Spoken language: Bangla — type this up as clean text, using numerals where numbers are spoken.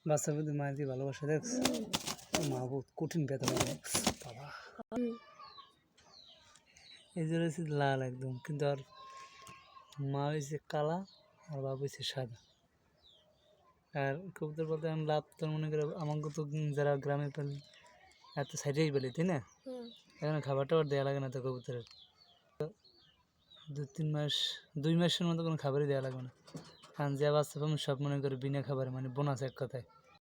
বাচ্চা বুদ্ধি মায়ের দিয়ে ভালোবাসা দেখছ, মা বহুত কঠিন ব্যথা লাগে বাবা। এই যে রয়েছে লাল একদম, কিন্তু আর মা হয়েছে কালা আর বাবা হয়েছে সাদা। আর কবুতর বলতে আমি লাভ তোর মনে করে আমাকে তো যারা গ্রামে পেলে এত সাইডেই পেলে, তাই না? এখানে খাবার টাবার দেওয়া লাগে না তো কবুতরের, 2 মাসের মতো কোনো খাবারই দেওয়া লাগবে না। কারণ যে বাচ্চা পাবেন সব মনে করে বিনা খাবারে, মানে বোনাস এক কথায়।